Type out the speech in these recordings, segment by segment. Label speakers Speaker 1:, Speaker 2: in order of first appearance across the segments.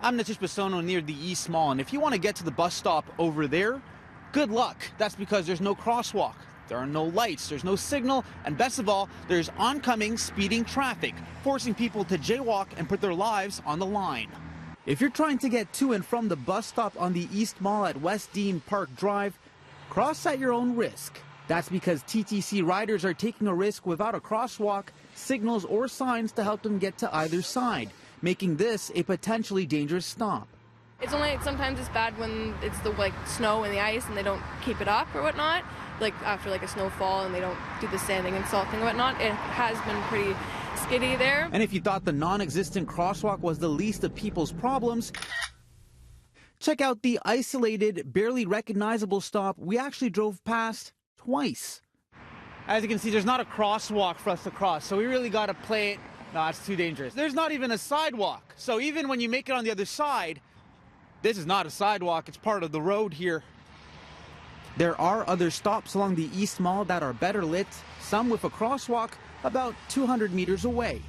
Speaker 1: I'm Nitish Bissonauth near the East Mall, and if you want to get to the bus stop over there, good luck. That's because there's no crosswalk, there are no lights, there's no signal, and best of all, there's oncoming speeding traffic, forcing people to jaywalk and put their lives on the line. If you're trying to get to and from the bus stop on the East Mall at West Deane Park Drive, cross at your own risk. That's because TTC riders are taking a risk without a crosswalk, signals, or signs to help them get to either side, making this a potentially dangerous stop.
Speaker 2: It's only sometimes it's bad when it's the snow and the ice and they don't keep it up or whatnot. Like after a snowfall and they don't do the sanding and salting and whatnot. It has been pretty skiddy there.
Speaker 1: And if you thought the non-existent crosswalk was the least of people's problems, check out the isolated, barely recognizable stop we actually drove past twice. As you can see, there's not a crosswalk for us to cross, so we really got to play it. No, it's too dangerous. There's not even a sidewalk. So even when you make it on the other side, this is not a sidewalk, it's part of the road here. There are other stops along the East Mall that are better lit, some with a crosswalk about 200 meters away.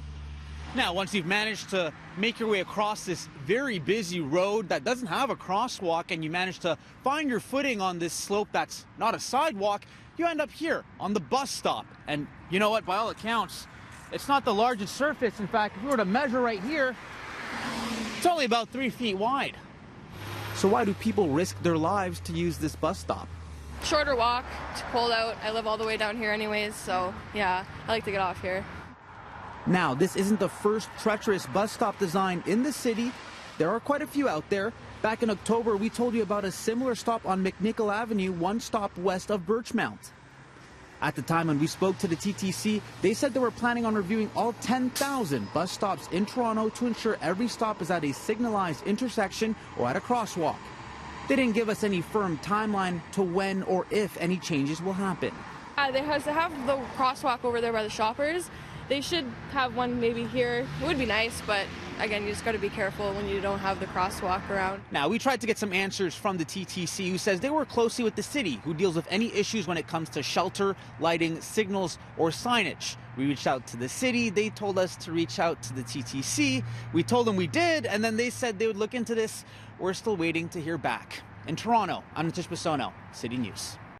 Speaker 1: Now, once you've managed to make your way across this very busy road that doesn't have a crosswalk and you manage to find your footing on this slope that's not a sidewalk, you end up here on the bus stop. And you know what, by all accounts, it's not the largest surface. In fact, if we were to measure right here, it's only about 3 feet wide. So why do people risk their lives to use this bus stop?
Speaker 2: Shorter walk, it's cold out. I live all the way down here anyways, so yeah, I like to get off here.
Speaker 1: Now, this isn't the first treacherous bus stop design in the city. There are quite a few out there. Back in October, we told you about a similar stop on McNichol Avenue, one stop west of Birchmount. At the time when we spoke to the TTC, they said they were planning on reviewing all 10,000 bus stops in Toronto to ensure every stop is at a signalized intersection or at a crosswalk. They didn't give us any firm timeline to when or if any changes will happen.
Speaker 2: They have to have the crosswalk over there by the Shoppers. They should have one maybe here. It would be nice, but again, you just got to be careful when you don't have the crosswalk around.
Speaker 1: Now, we tried to get some answers from the TTC, who says they work closely with the city, who deals with any issues when it comes to shelter, lighting, signals, or signage. We reached out to the city. They told us to reach out to the TTC. We told them we did, and then they said they would look into this. We're still waiting to hear back. In Toronto, I'm Nitish Bissonauth, City News.